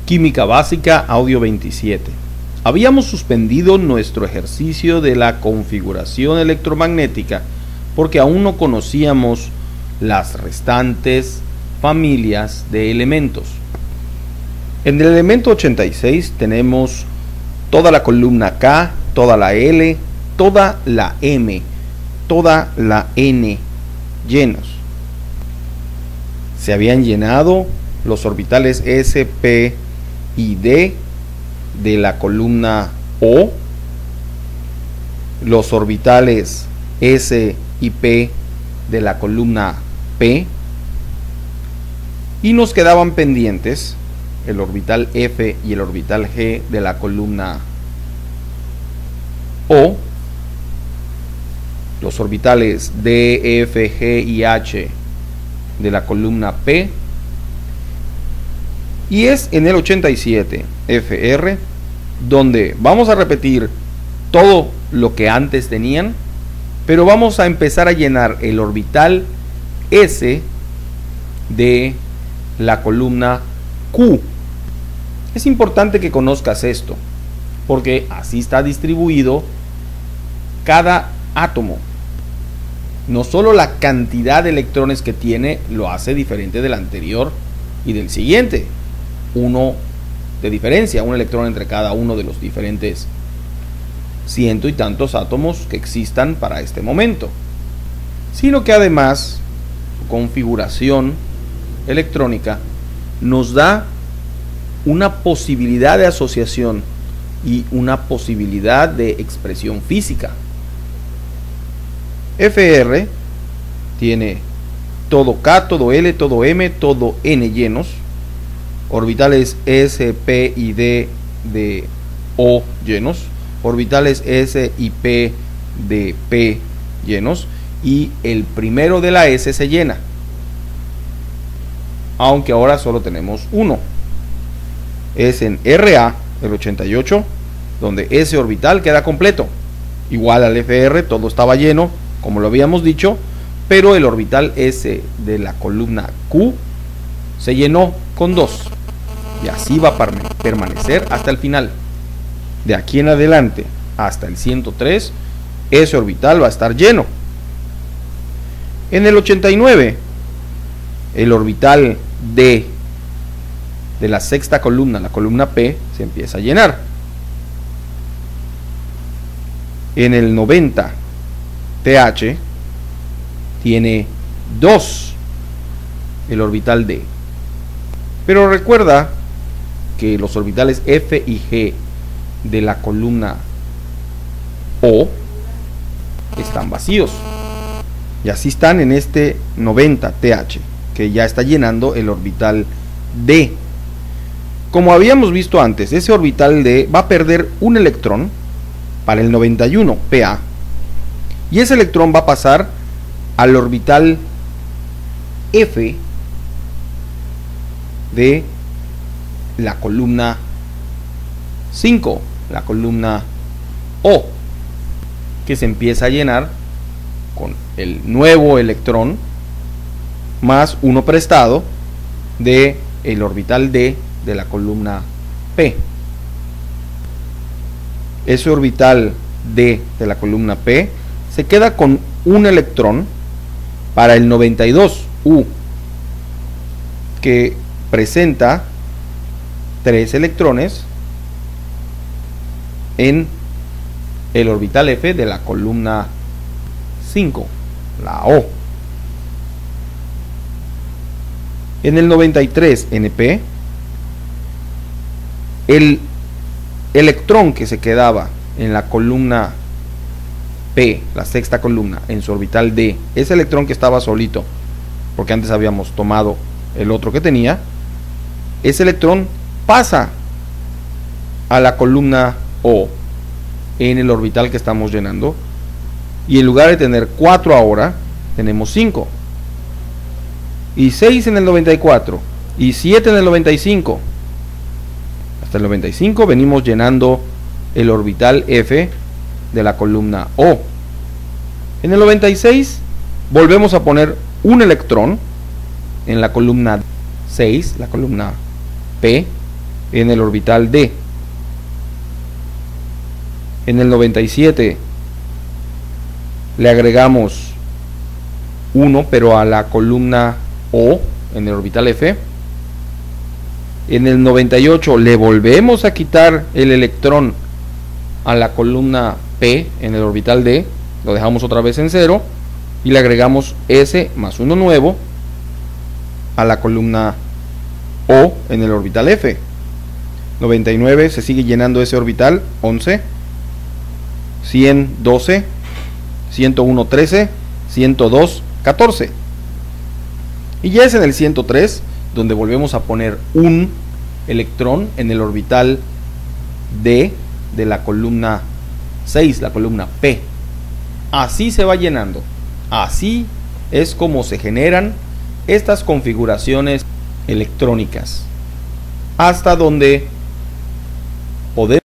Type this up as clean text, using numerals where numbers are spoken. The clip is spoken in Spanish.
Química básica, audio 27. Habíamos suspendido nuestro ejercicio de la configuración electromagnética porque aún no conocíamos las restantes familias de elementos. En el elemento 86 tenemos toda la columna K, toda la L, toda la M, toda la N llenos. Se habían llenado los orbitales S, P y D de la columna O, los orbitales S y P de la columna P, y nos quedaban pendientes el orbital F y el orbital G de la columna O, los orbitales D, F, G y H de la columna P, y es en el 87 FR donde vamos a repetir todo lo que antes tenían, pero vamos a empezar a llenar el orbital S de la columna Q. Es importante que conozcas esto, porque así está distribuido cada átomo. No solo la cantidad de electrones que tiene lo hace diferente del anterior y del siguiente. Uno de diferencia, un electrón entre cada uno de los diferentes ciento y tantos átomos que existan para este momento, sino que además su configuración electrónica nos da una posibilidad de asociación y una posibilidad de expresión física. FR tiene todo K, todo L, todo M, todo N llenos, orbitales S, P y D de O llenos, orbitales S y P de P llenos, y el primero de la S se llena, aunque ahora solo tenemos uno. Es en RA, el 88, donde ese orbital queda completo, igual al FR, todo estaba lleno, como lo habíamos dicho, pero el orbital S de la columna Q se llenó con 2, y así va a permanecer hasta el final. De aquí en adelante hasta el 103, ese orbital va a estar lleno. En el 89, el orbital D de la sexta columna, la columna P, se empieza a llenar. En el 90, TH tiene 2 el orbital D. Pero recuerda que los orbitales F y G de la columna O están vacíos, y así están en este 90 TH, que ya está llenando el orbital D. Como habíamos visto antes, ese orbital D va a perder un electrón para el 91 PA, y ese electrón va a pasar al orbital F de la columna 5, la columna O, que se empieza a llenar con el nuevo electrón más uno prestado de el orbital D de la columna P. Ese orbital D de la columna P se queda con un electrón para el 92U, que presenta 3 electrones en el orbital F de la columna 5, la O. En el 93 NP, el electrón que se quedaba en la columna P, la sexta columna, en su orbital D, ese electrón que estaba solito, porque antes habíamos tomado el otro que tenía, ese electrón pasa a la columna O en el orbital que estamos llenando, y en lugar de tener 4 ahora, tenemos 5, y 6 en el 94, y 7 en el 95. Hasta el 95 venimos llenando el orbital F de la columna O. En el 96 volvemos a poner un electrón en la columna 6, la columna P, en el orbital D. En el 97 le agregamos 1, pero a la columna O en el orbital F. En el 98 le volvemos a quitar el electrón a la columna P en el orbital D, lo dejamos otra vez en 0 y le agregamos S más 1 nuevo a la columna O en el orbital F. 99 se sigue llenando ese orbital, 11, 100, 12, 101, 13, 102, 14. Y ya es en el 103 donde volvemos a poner un electrón en el orbital D de la columna 6, la columna P. Así se va llenando. Así es como se generan estas configuraciones electrónicas, hasta donde podemos